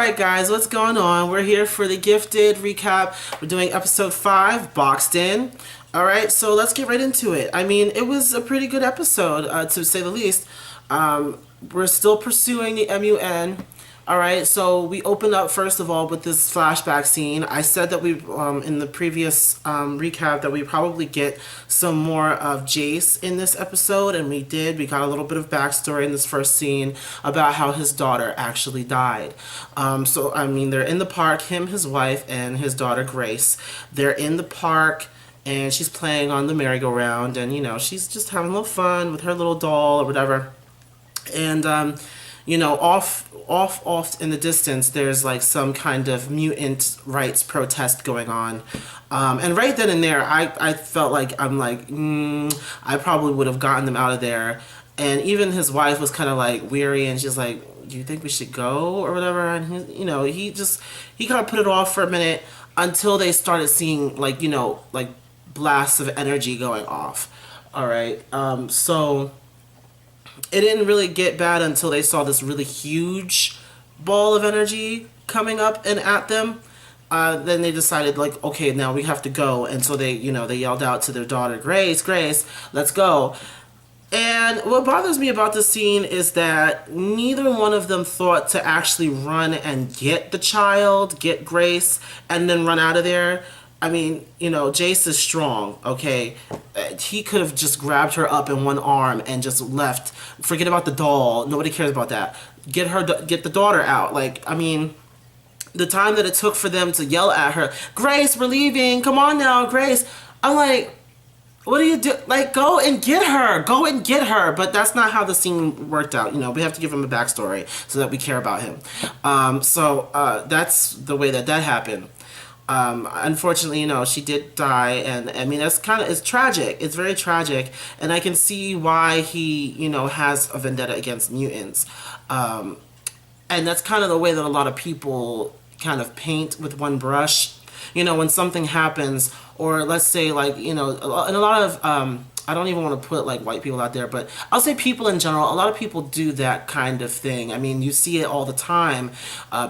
Alright guys, what's going on? We're here for the Gifted recap. We're doing episode 5, Boxed In. Alright, so let's get right into it. I mean, it was a pretty good episode, to say the least. We're still pursuing the MUN. Alright, so we open up first of all with this flashback scene. I said that we, in the previous recap, that we probably get some more of Jace in this episode, and we did. We got a little bit of backstory in this first scene about how his daughter actually died. So, I mean, they're in the park, him, his wife, and his daughter Grace. They're in the park, and she's playing on the merry-go-round, and, you know, she's just having a little fun with her little doll or whatever. And, you know, off in the distance, there's like some kind of mutant rights protest going on. And right then and there, I felt like, I probably would have gotten them out of there. And even his wife was kind of like weary, and she's like, do you think we should go or whatever? And he, you know, he kind of put it off for a minute until they started seeing like, you know, like blasts of energy going off. All right. So it didn't really get bad until they saw this really huge ball of energy coming up and at them. Then they decided, like, okay, now we have to go. And so they, you know, they yelled out to their daughter, Grace, Grace, let's go. And what bothers me about this scene is that neither one of them thought to actually run and get the child, get Grace, and then run out of there. I mean, you know, Jace is strong, okay? He could have just grabbed her up in one arm and just left. Forget about the doll. Nobody cares about that. Get the daughter out. Like, I mean, the time that it took for them to yell at her, Grace, we're leaving. Come on now, Grace. I'm like, what do you do? Like, go and get her. Go and get her. But that's not how the scene worked out. You know, we have to give him a backstory so that we care about him. So that's the way that happened. Unfortunately, you know, she did die, and I mean, it's tragic. It's very tragic, and I can see why he, you know, has a vendetta against mutants. And that's kind of the way that a lot of people kind of paint with one brush. You know, when something happens, or let's say, like, you know, and a lot of, I don't even want to put like white people out there, but I'll say people in general, a lot of people do that kind of thing. I mean, you see it all the time.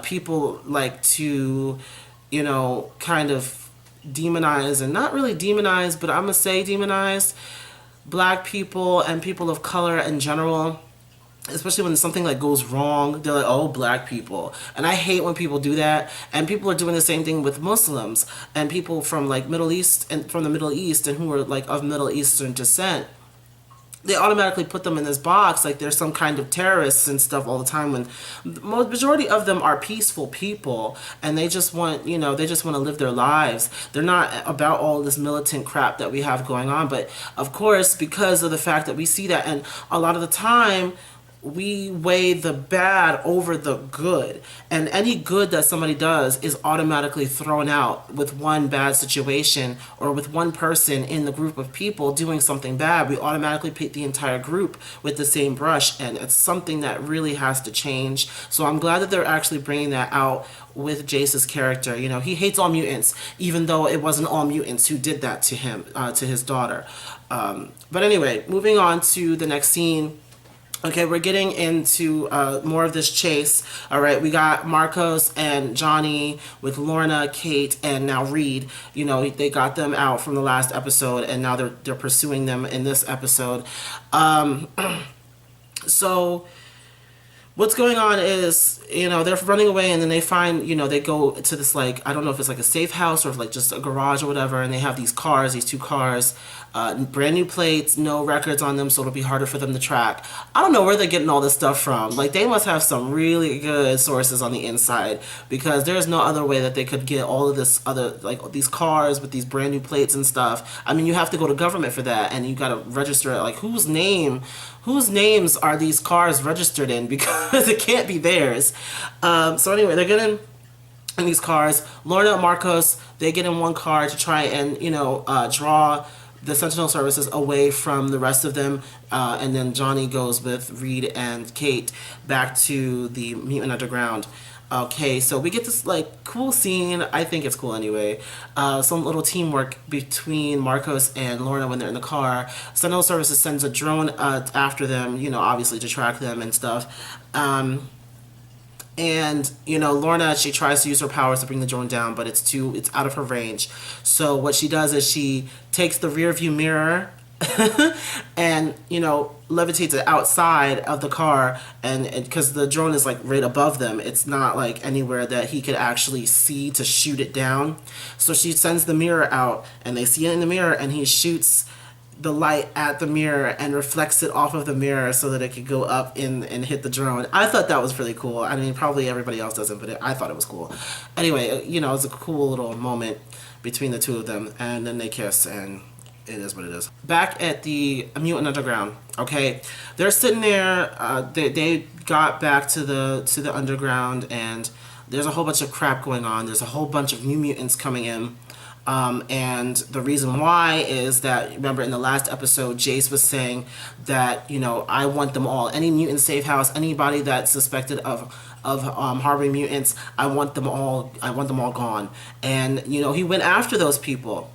People like to, you know, kind of demonize, and not really demonize, but I'm gonna say demonize black people and people of color in general, especially when something like goes wrong. They're like, oh, black people. And I hate when people do that. And people are doing the same thing with Muslims and people from like Middle East and from the Middle East and who are like of Middle Eastern descent. They automatically put them in this box like they're some kind of terrorists and stuff all the time, when the majority of them are peaceful people, and they just want, you know, they just want to live their lives. They're not about all this militant crap that we have going on. But of course, because of the fact that we see that, and a lot of the time we weigh the bad over the good, and any good that somebody does is automatically thrown out with one bad situation or with one person in the group of people doing something bad. We automatically paint the entire group with the same brush, and it's something that really has to change. So I'm glad that they're actually bringing that out with Jace's character. You know, he hates all mutants, even though it wasn't all mutants who did that to him, to his daughter. But anyway, moving on to the next scene. Okay, we're getting into more of this chase. All right, we got Marcos and Johnny with Lorna, Kate, and now Reed. You know, they got them out from the last episode, and now they're pursuing them in this episode. So what's going on is, you know, they're running away, and then they find, you know, they go to this, like, I don't know if it's like a safe house or if like just a garage or whatever, and they have these cars, these two cars, brand new plates, no records on them, so it'll be harder for them to track. I don't know where they're getting all this stuff from. Like, they must have some really good sources on the inside, because there's no other way that they could get all of this other, like, these cars with these brand new plates and stuff. I mean, you have to go to government for that, and you gotta register it. Like, whose names are these cars registered in? Because it can't be theirs. So anyway, they're getting in these cars. Lorna and Marcos, they get in one car to try and, you know, draw the Sentinel services away from the rest of them, and then Johnny goes with Reed and Kate back to the Mutant Underground. Okay, so we get this like cool scene. I think it's cool anyway. Some little teamwork between Marcos and Lorna when they're in the car. Sentinel Services sends a drone after them, you know, obviously to track them and stuff. And Lorna, she tries to use her powers to bring the drone down, but it's out of her range. So what she does is she takes the rear view mirror and levitates it outside of the car, and because the drone is like right above them, it's not like anywhere that he could actually see to shoot it down. So she sends the mirror out, and they see it in the mirror, and he shoots the light at the mirror and reflects it off of the mirror so that it could go up in and hit the drone. I thought that was really cool. I mean, probably everybody else doesn't, but I thought it was cool. Anyway, it was a cool little moment between the two of them, and then they kiss, and it is what it is. Back at the Mutant Underground, okay, they're sitting there. They got back to the underground, and there's a whole bunch of crap going on. There's a whole bunch of new mutants coming in. And the reason why is that, remember in the last episode, Jace was saying that, I want them all. Any mutant safe house, anybody that's suspected of harboring mutants, I want them all gone. And, he went after those people.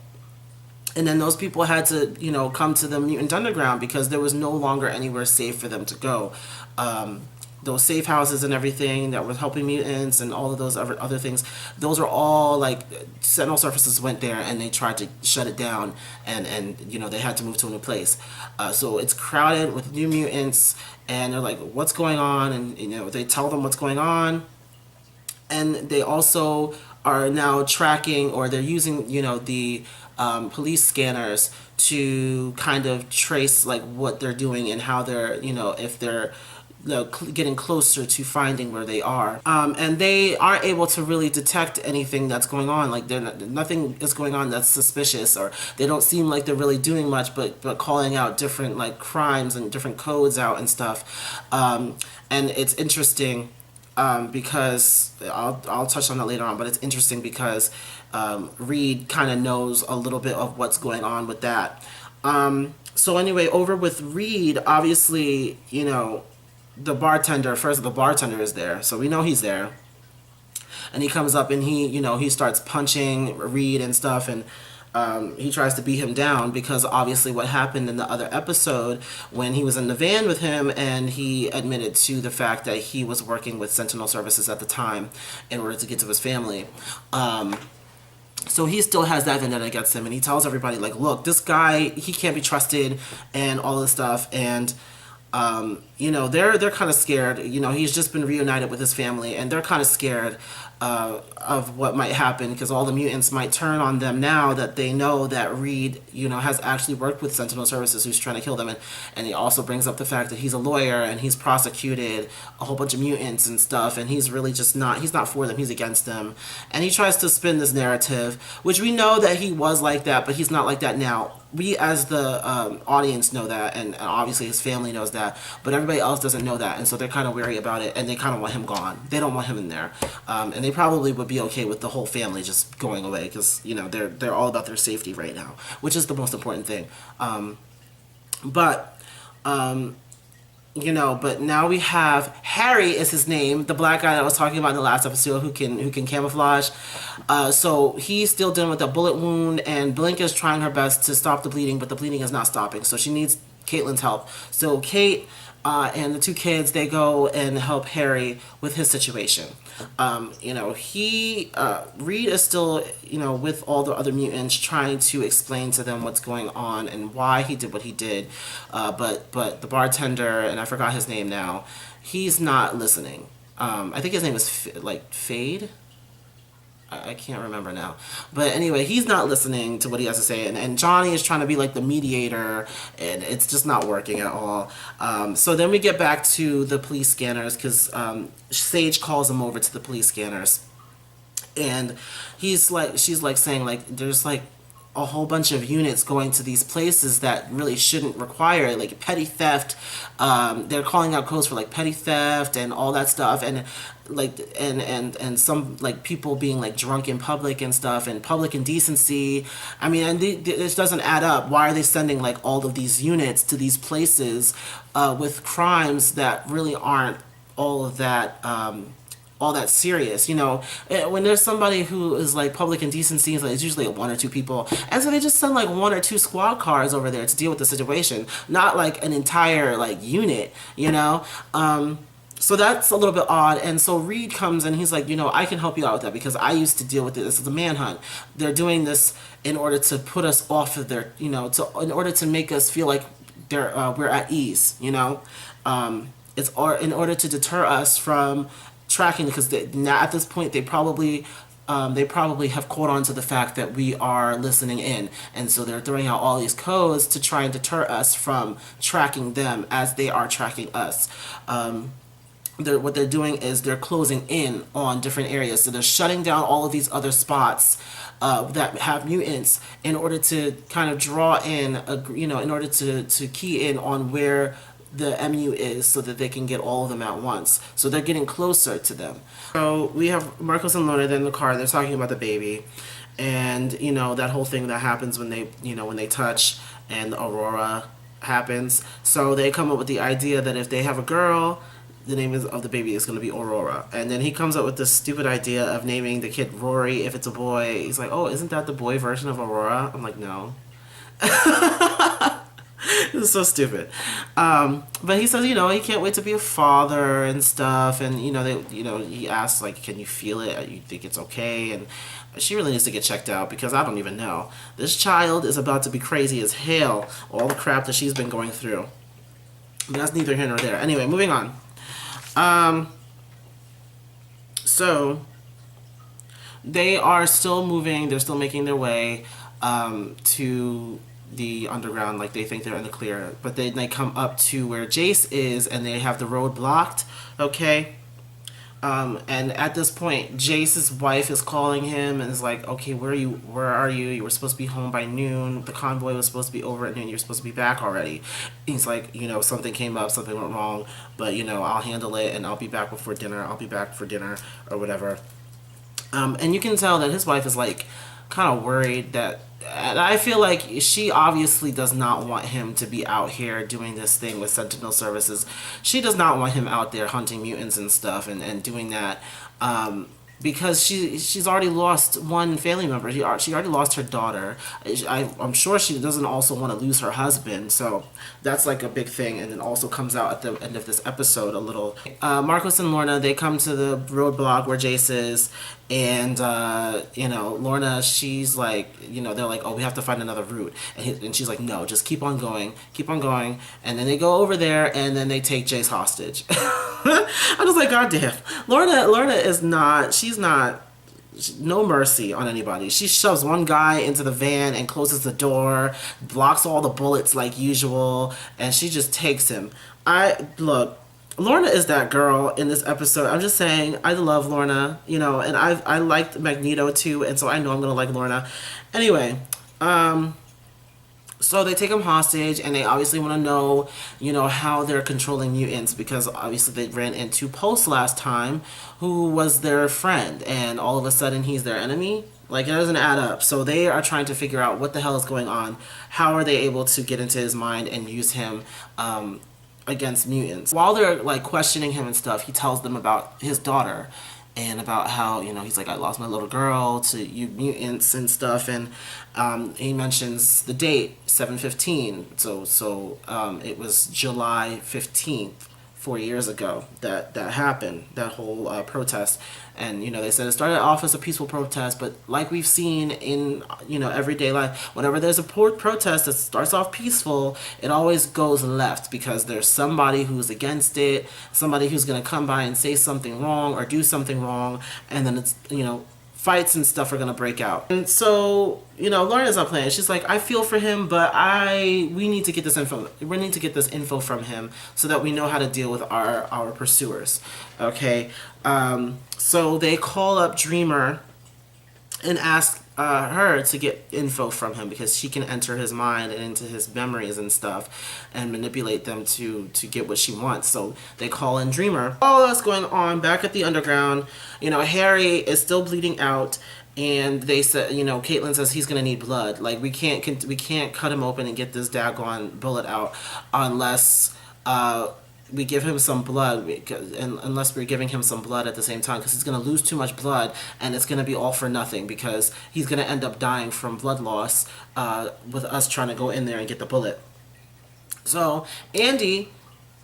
And then those people had to, come to the Mutant Underground because there was no longer anywhere safe for them to go. Those safe houses and everything that were helping mutants and all of those other things, those are all like Sentinel Surfaces went there and they tried to shut it down, and they had to move to a new place. So it's crowded with new mutants, and they're like, what's going on? And they tell them what's going on, and they also are now tracking, or they're using the police scanners to kind of trace like what they're doing and how they're if they're getting closer to finding where they are, and they aren't able to really detect anything that's going on. Like nothing is going on that's suspicious, or they don't seem like they're really doing much, but calling out different like crimes and different codes out and stuff. And it's interesting because I'll touch on that later on, but it's interesting because Reed kind of knows a little bit of what's going on with that. So anyway, over with Reed, obviously, the bartender is there, so we know he's there, and he comes up and he starts punching Reed and stuff, and he tries to beat him down because obviously what happened in the other episode when he was in the van with him, and he admitted to the fact that he was working with Sentinel Services at the time in order to get to his family. So he still has that vendetta against him, and he tells everybody like, look, this guy, he can't be trusted and all this stuff, and they're kind of scared. He's just been reunited with his family, and they're kind of scared of what might happen, because all the mutants might turn on them now that they know that Reed, has actually worked with Sentinel Services, who's trying to kill them. And he also brings up the fact that he's a lawyer and he's prosecuted a whole bunch of mutants and stuff, and he's really just he's not for them, he's against them. And he tries to spin this narrative, which we know that he was like that, but he's not like that now. We as the audience know that, and obviously his family knows that, but everybody else doesn't know that, and so they're kind of wary about it, and they kind of want him gone. They don't want him in there, and they probably would be okay with the whole family just going away, because they're all about their safety right now, which is the most important thing. But now we have Harry is his name, the black guy that I was talking about in the last episode, who can camouflage. So he's still dealing with a bullet wound, and Blink is trying her best to stop the bleeding, but the bleeding is not stopping. So she needs Caitlin's help. So Kate and the two kids, they go and help Harry with his situation. Reed is still, with all the other mutants, trying to explain to them what's going on and why he did what he did. But the bartender, and I forgot his name now, he's not listening. I think his name is Fade. I can't remember now. But anyway, he's not listening to what he has to say. And Johnny is trying to be like the mediator, and it's just not working at all. So then we get back to the police scanners, because Sage calls him over to the police scanners. And she's saying like, there's like a whole bunch of units going to these places that really shouldn't require it, like petty theft. They're calling out codes for like petty theft and all that stuff, and like and some like people being like drunk in public and stuff, and public indecency. I mean, and this doesn't add up. Why are they sending like all of these units to these places with crimes that really aren't all that serious? When there's somebody who is like public indecency, it's usually one or two people, and so they just send like one or two squad cars over there to deal with the situation, not like an entire like unit. So that's a little bit odd. And so Reed comes and he's like, I can help you out with that because I used to deal with it. This is a manhunt. They're doing this in order to put us off of their, in order to make us feel like we're at ease, in order to deter us from tracking, because now at this point they probably have caught on to the fact that we are listening in, and so they're throwing out all these codes to try and deter us from tracking them as they are tracking us. What they're doing is they're closing in on different areas, so they're shutting down all of these other spots that have mutants in order to kind of draw in, in order to key in on where the MU is, so that they can get all of them at once. So they're getting closer to them. So we have Marcos and Lorna in the car. They're talking about the baby, and that whole thing that happens when they touch, and Aurora happens. So they come up with the idea that if they have a girl, the name of the baby is going to be Aurora. And then he comes up with this stupid idea of naming the kid Rory if it's a boy. He's like, oh, isn't that the boy version of Aurora? I'm like, no. This is so stupid. But he says, he can't wait to be a father and stuff. And, he asks, like, can you feel it? You think it's okay? And she really needs to get checked out, because I don't even know. This child is about to be crazy as hell. All the crap that she's been going through. But that's neither here nor there. Anyway, moving on. So they are still moving. They're still making their way to the underground. Like, they think they're in the clear, but then they come up to where Jace is, and they have the road blocked. Okay. And at this point, Jace's wife is calling him and is like, okay, where are you? You were supposed to be home by noon. The convoy was supposed to be over at noon. You're supposed to be back already. He's like, something came up, something went wrong, but, I'll handle it, and I'll be back before dinner. I'll be back for dinner or whatever. And you can tell that his wife is, like, kind of worried that, and I feel like she obviously does not want him to be out here doing this thing with Sentinel Services. She does not want him out there hunting mutants and stuff and doing that. Because she's already lost one family member. She already lost her daughter. I'm sure she doesn't also want to lose her husband. So that's like a big thing. And then also comes out at the end of this episode a little. Marcos and Lorna, they come to the roadblock where Jace is. And, Lorna, she's like, they're like, oh, we have to find another route. And she's like, no, just keep on going. Keep on going. And then they go over there, and then they take Jace hostage. I was like, God damn. Lorna is not, no mercy on anybody. She shoves one guy into the van and closes the door, blocks all the bullets like usual, and she just takes him. Lorna is that girl in this episode. I'm just saying, I love Lorna, and I liked Magneto too, and so I know I'm gonna like Lorna. Anyway, so they take him hostage, and they obviously want to know, how they're controlling mutants, because obviously they ran into Pulse last time, who was their friend, and all of a sudden he's their enemy. Like, it doesn't add up. So they are trying to figure out what the hell is going on. How are they able to get into his mind and use him against mutants? While they're like questioning him and stuff, he tells them about his daughter and about how, he's like, I lost my little girl to you mutants and stuff, and he mentions the date 7/15. So it was July 15th, 4 years ago, that happened, that whole protest. And they said it started off as a peaceful protest, but like we've seen in everyday life, whenever there's a protest that starts off peaceful, it always goes left, because there's somebody who's against it, somebody who's going to come by and say something wrong or do something wrong, and then it's fights and stuff are gonna break out. And so, Lorna's not playing. She's like, I feel for him, but we need to get this info. We need to get this info from him so that we know how to deal with our pursuers. Okay. So they call up Dreamer and ask her to get info from him, because she can enter his mind and into his memories and stuff and manipulate them to get what she wants. So they call in Dreamer. All that's going on back at the underground. Harry is still bleeding out, and they said, Caitlin says he's gonna need blood. Like, we can't cut him open and get this daggone bullet out unless we give him some blood, unless we're giving him some blood at the same time, because he's going to lose too much blood, and it's going to be all for nothing, because he's going to end up dying from blood loss with us trying to go in there and get the bullet. So Andy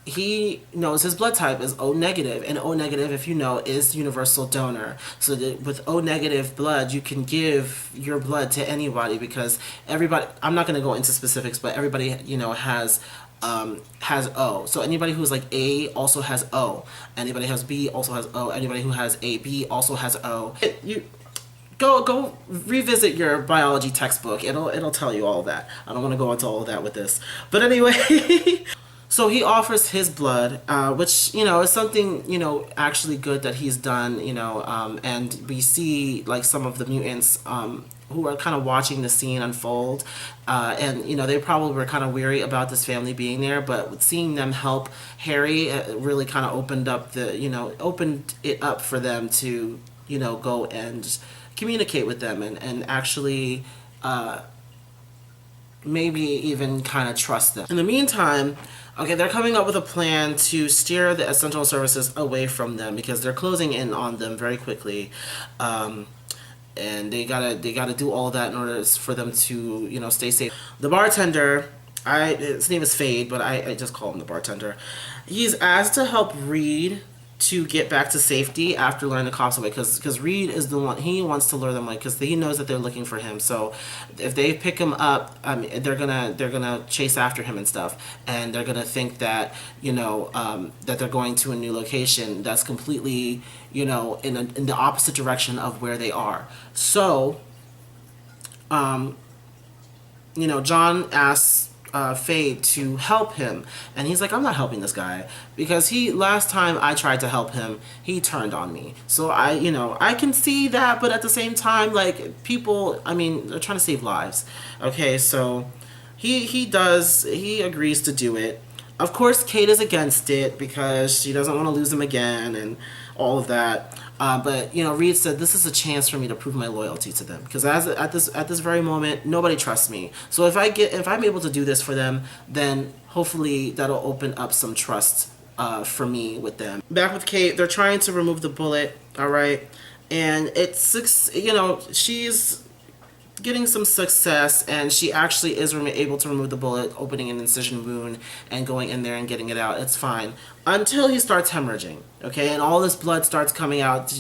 he knows his blood type is O negative, and O negative, if you know, is universal donor. So that with O negative blood, you can give your blood to anybody, because everybody, I'm not going to go into specifics, but everybody, has O. So anybody who's like A also has O. Anybody who has B also has O. Anybody who has AB also has O. You go revisit your biology textbook. It'll tell you all that. I don't want to go into all of that with this, but anyway. So he offers his blood, which, is something, actually good that he's done, and we see, like, some of the mutants who are kind of watching the scene unfold, and, they probably were kind of weary about this family being there, but seeing them help Harry really kind of opened it up for them to, go and communicate with them and actually maybe even kind of trust them. In the meantime, okay, they're coming up with a plan to steer the essential services away from them, because they're closing in on them very quickly, and they gotta do all that in order for them to stay safe. The bartender, his name is Fade, but I just call him the bartender. He's asked to help Reed to get back to safety after luring the cops away, because Reed is the one, he wants to lure them away because he knows that they're looking for him. So if they pick him up, they're gonna chase after him and stuff, and they're gonna think that that they're going to a new location that's completely in the opposite direction of where they are. So John asks Fade to help him, and he's like, I'm not helping this guy, because last time I tried to help him, he turned on me. So I can see that, but at the same time, like, people, they're trying to save lives. Okay, so he agrees to do it. Of course, Kate is against it because she doesn't want to lose him again and all of that. But Reed said, this is a chance for me to prove my loyalty to them, because at this very moment, nobody trusts me. So if I'm able to do this for them, then hopefully that'll open up some trust for me with them. Back with Kate, they're trying to remove the bullet. All right, and she's getting some success, and she actually is able to remove the bullet, opening an incision wound and going in there and getting it out. It's fine until he starts hemorrhaging, okay, and all this blood starts coming out. It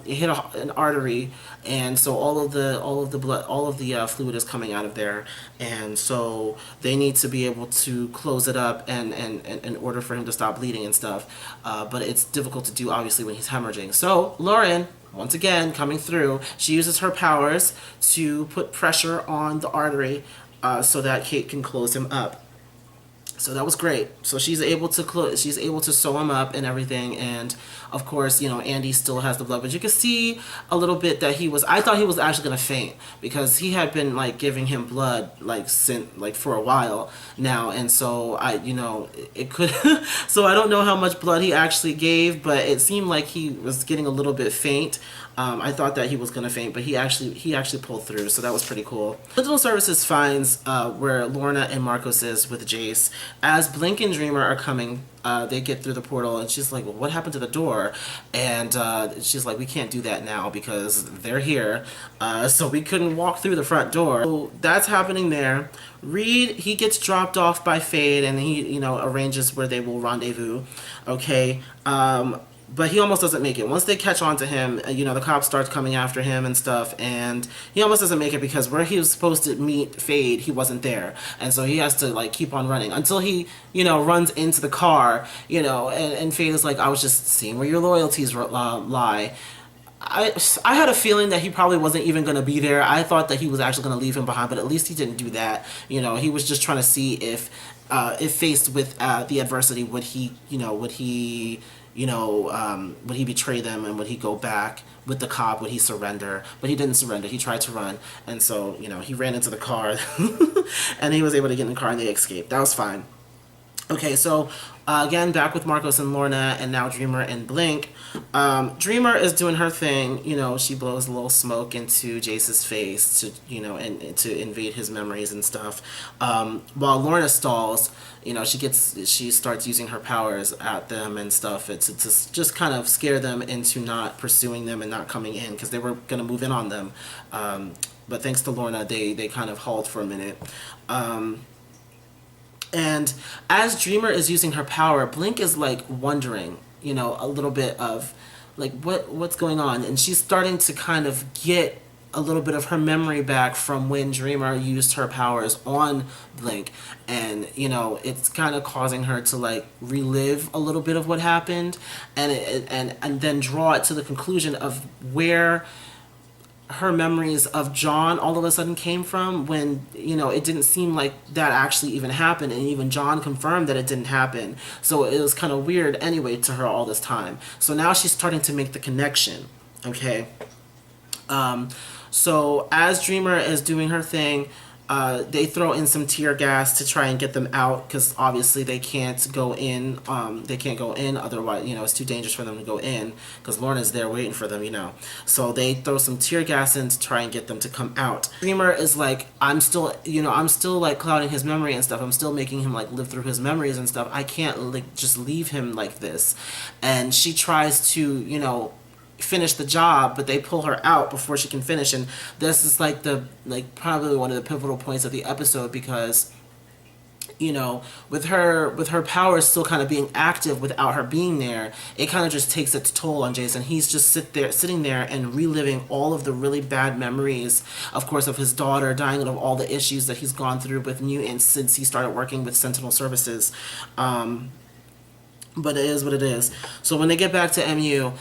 hit an artery, and so all of the blood, all of the fluid is coming out of there, and so they need to be able to close it up and in order for him to stop bleeding and stuff. But it's difficult to do, obviously, when he's hemorrhaging. So Lauren, once again, coming through, she uses her powers to put pressure on the artery so that Kate can close him up. So that was great. So she's able to sew him up and everything, and of course, Andy still has the blood, but you can see a little bit that I thought he was actually gonna faint, because he had been like giving him blood for a while now, and so it could so I don't know how much blood he actually gave, but it seemed like he was getting a little bit faint. I thought that he was gonna faint, but he actually pulled through, so that was pretty cool. Digital Services finds where Lorna and Marcos is with Jace. As Blink and Dreamer are coming, they get through the portal, and she's like, well, what happened to the door? And she's like, we can't do that now because they're here, so we couldn't walk through the front door. So that's happening there. Reed, he gets dropped off by Fade, and he arranges where they will rendezvous. Okay, but he almost doesn't make it. Once they catch on to him, the cops start coming after him and stuff, and he almost doesn't make it because where he was supposed to meet Fade, he wasn't there. And so he has to, keep on running until he, runs into the car, and Fade is like, I was just seeing where your loyalties lie. I had a feeling that he probably wasn't even going to be there. I thought that he was actually going to leave him behind, but at least he didn't do that. He was just trying to see if faced with the adversity, would he betray them, and would he go back with the cop? Would he surrender? But he didn't surrender. He tried to run, and so he ran into the car and he was able to get in the car and they escaped. That was fine. Okay, so again, back with Marcos and Lorna, and now Dreamer and Blink. Dreamer is doing her thing. She blows a little smoke into Jace's face to, and to invade his memories and stuff. While Lorna stalls, she starts using her powers at them and stuff. It's to just kind of scare them into not pursuing them and not coming in, because they were going to move in on them. But thanks to Lorna, they kind of halt for a minute. And as Dreamer is using her power, Blink is like wondering, a little bit of like what's going on, and she's starting to kind of get a little bit of her memory back from when Dreamer used her powers on Blink, and it's kind of causing her to like relive a little bit of what happened, and and then draw it to the conclusion of where her memories of John all of a sudden came from, when it didn't seem like that actually even happened, and even John confirmed that it didn't happen. So it was kind of weird anyway to her all this time. So now she's starting to make the connection. Okay. So as Dreamer is doing her thing, they throw in some tear gas to try and get them out, because obviously they can't go in. They can't go in, otherwise, it's too dangerous for them to go in, because Lorna's there waiting for them, So they throw some tear gas in to try and get them to come out. Dreamer is like, I'm still like clouding his memory and stuff. I'm still making him like live through his memories and stuff. I can't like just leave him like this. And she tries to, finish the job, but they pull her out before she can finish. And this is like probably one of the pivotal points of the episode, because with her powers still kind of being active without her being there, it kind of just takes its toll on Jason. He's just sitting there and reliving all of the really bad memories, of course, of his daughter dying, and of all the issues that he's gone through with mutants since he started working with Sentinel Services. But it is what it is. So when they get back to MU,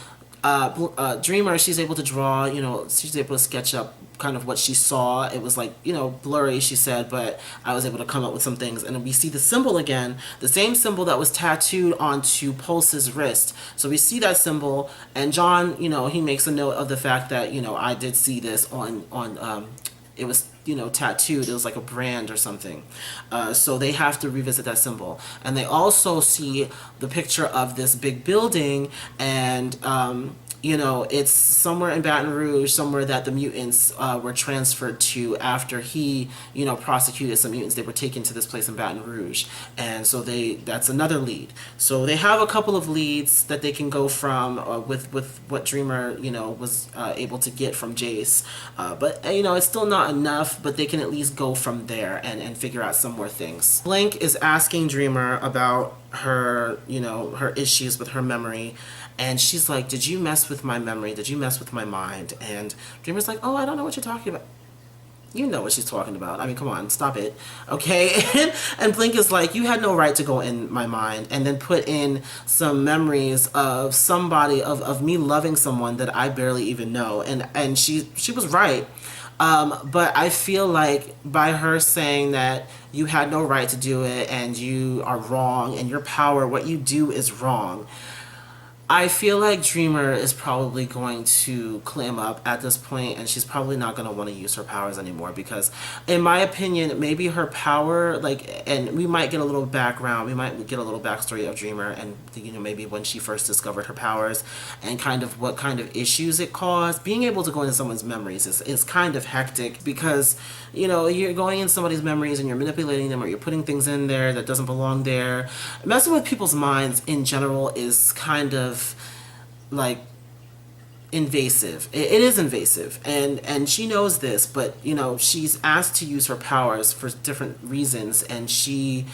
Dreamer, she's able to draw, she's able to sketch up kind of what she saw. It was like, blurry, she said, but I was able to come up with some things. And we see the symbol again, the same symbol that was tattooed onto Pulse's wrist. So we see that symbol, and John, he makes a note of the fact that, I did see this on it was, tattooed. It was like a brand or something. So they have to revisit that symbol. And they also see the picture of this big building, and it's somewhere in Baton Rouge, somewhere that the mutants were transferred to after he, prosecuted some mutants. They were taken to this place in Baton Rouge. And so that's another lead. So they have a couple of leads that they can go from with what Dreamer, was able to get from Jace. But, it's still not enough, but they can at least go from there and figure out some more things. Blank is asking Dreamer about her, her issues with her memory. And she's like, did you mess with my memory? Did you mess with my mind? And Dreamer's like, oh, I don't know what you're talking about. You know what she's talking about. I mean, come on, stop it. Okay? And Blink is like, you had no right to go in my mind, and then put in some memories of somebody, of me loving someone that I barely even know. And she was right. But I feel like by her saying that you had no right to do it, and you are wrong, and your power, what you do is wrong, I feel like Dreamer is probably going to clam up at this point, and she's probably not going to want to use her powers anymore, because in my opinion, maybe her power, and we might get a little background, we might get a little backstory of Dreamer, and maybe when she first discovered her powers and kind of what kind of issues it caused. Being able to go into someone's memories is kind of hectic, because you're going in somebody's memories and you're manipulating them, or you're putting things in there that doesn't belong there. Messing with people's minds in general is kind of like invasive. It is invasive, and she knows this, but she's asked to use her powers for different reasons, and she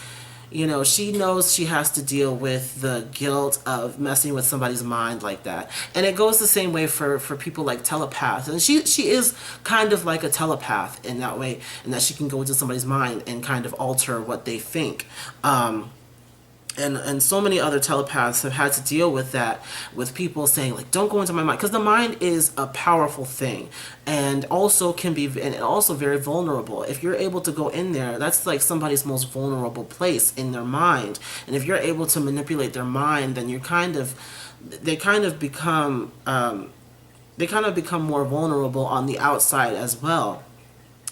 knows she has to deal with the guilt of messing with somebody's mind like that. And it goes the same way for people like telepaths. And she is kind of like a telepath in that way, in that she can go into somebody's mind and kind of alter what they think. And so many other telepaths have had to deal with that, with people saying like, don't go into my mind, because the mind is a powerful thing, and also also very vulnerable. If you're able to go in there, that's like somebody's most vulnerable place, in their mind. And if you're able to manipulate their mind, then they kind of become more vulnerable on the outside as well.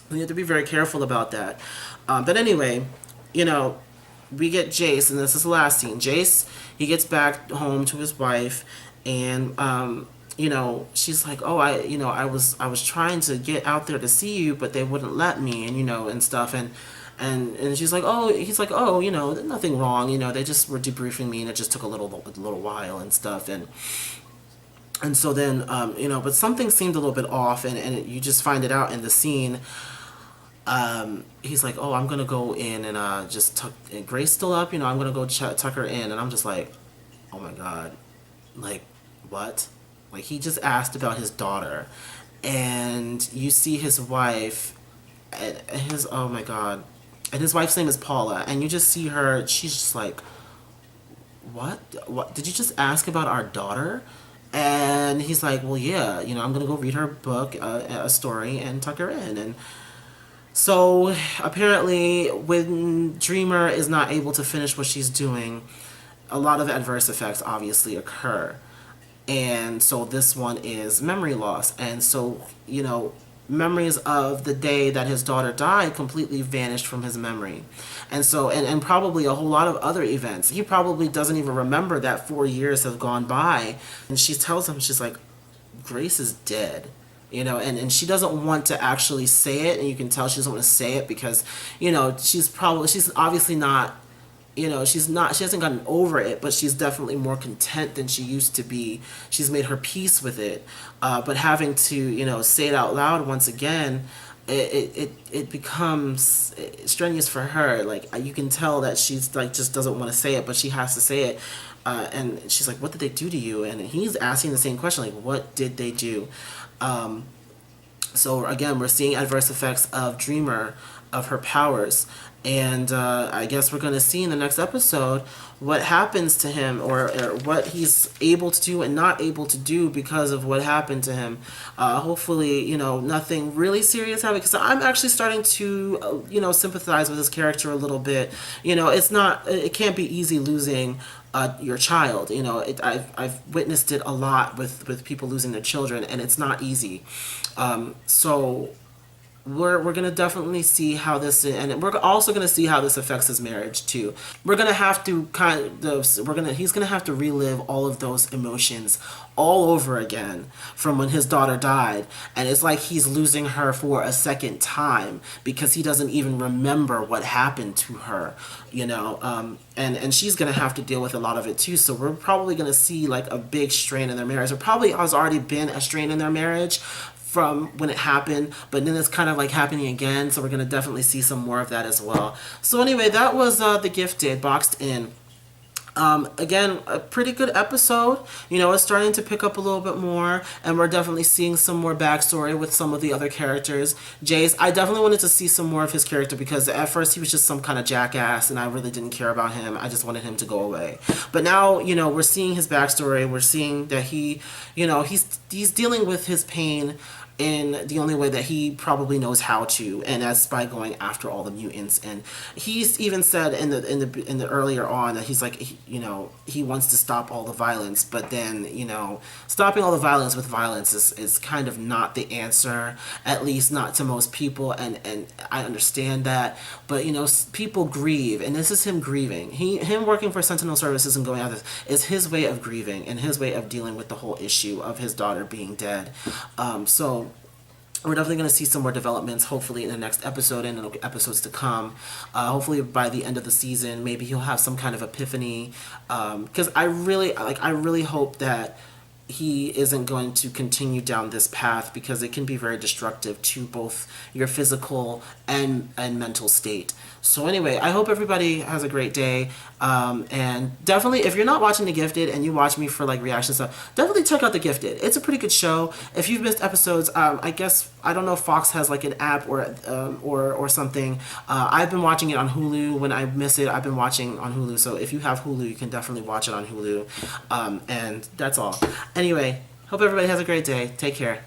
And you have to be very careful about that. But anyway, we get Jace, and this is the last scene. Jace, he gets back home to his wife, and she's like, oh, I was trying to get out there to see you, but they wouldn't let me, and stuff, and she's like, oh, he's like, oh, nothing wrong, they just were debriefing me, and it just took a little while and stuff, and so then but something seemed a little bit off, and you just find it out in the scene. he's like, oh, I'm gonna go in and just tuck Grace still up, I'm gonna go tuck her in, and I'm just like, oh my god, like what? Like he just asked about his daughter, and you see his wife, and his oh my god, and his wife's name is Paula, and you just see her, she's just like, what did you just ask about our daughter? And he's like, well, yeah, I'm gonna go read her book, a story, and tuck her in. And so apparently when Dreamer is not able to finish what she's doing, a lot of adverse effects obviously occur. And so this one is memory loss. And so, memories of the day that his daughter died completely vanished from his memory. And so, and probably a whole lot of other events. He probably doesn't even remember that 4 years have gone by. And she tells him, she's like, Grace is dead. And she doesn't want to actually say it, and you can tell she doesn't want to say it because, she's obviously not, she hasn't gotten over it, but she's definitely more content than she used to be. She's made her peace with it. But having to, say it out loud once again, it becomes strenuous for her. Like, you can tell that she's like, just doesn't want to say it, but she has to say it. And she's like, what did they do to you? And he's asking the same question, like, what did they do? So again, we're seeing adverse effects of Dreamer, of her powers. And I guess we're going to see in the next episode what happens to him, or what he's able to do and not able to do because of what happened to him. Hopefully, nothing really serious happened, because I'm actually starting to, sympathize with his character a little bit. It can't be easy losing your child. I've witnessed it a lot with people losing their children, and it's not easy. So we're going to definitely see how this, and we're also going to see how this affects his marriage too. We're going to have to he's going to have to relive all of those emotions all over again from when his daughter died. And it's like he's losing her for a second time because he doesn't even remember what happened to her, and she's going to have to deal with a lot of it too. So we're probably going to see like a big strain in their marriage. There probably has already been a strain in their marriage from when it happened, but then it's kind of like happening again, so we're going to definitely see some more of that as well. So anyway, that was The Gifted, Boxed In. Again, a pretty good episode. It's starting to pick up a little bit more, and we're definitely seeing some more backstory with some of the other characters. Jace, I definitely wanted to see some more of his character, because at first he was just some kind of jackass, and I really didn't care about him. I just wanted him to go away. But now, we're seeing his backstory. We're seeing that he's dealing with his pain in the only way that he probably knows how to, and that's by going after all the mutants. And he's even said in the earlier on that he's like, he wants to stop all the violence, but then stopping all the violence with violence is kind of not the answer, at least not to most people. And I understand that, but people grieve, and this is him grieving. Him working for Sentinel Services and going out this is his way of grieving, and his way of dealing with the whole issue of his daughter being dead. So we're definitely going to see some more developments, hopefully in the next episode and in episodes to come. Hopefully by the end of the season, maybe he'll have some kind of epiphany. Because I really hope that he isn't going to continue down this path, because it can be very destructive to both your physical and mental state. So anyway, I hope everybody has a great day. And definitely, if you're not watching The Gifted and you watch me for like reaction stuff, definitely check out The Gifted. It's a pretty good show. If you've missed episodes, I guess, I don't know if Fox has like an app or something. I've been watching it on Hulu. When I miss it, I've been watching on Hulu. So if you have Hulu, you can definitely watch it on Hulu. And that's all. Anyway, hope everybody has a great day. Take care.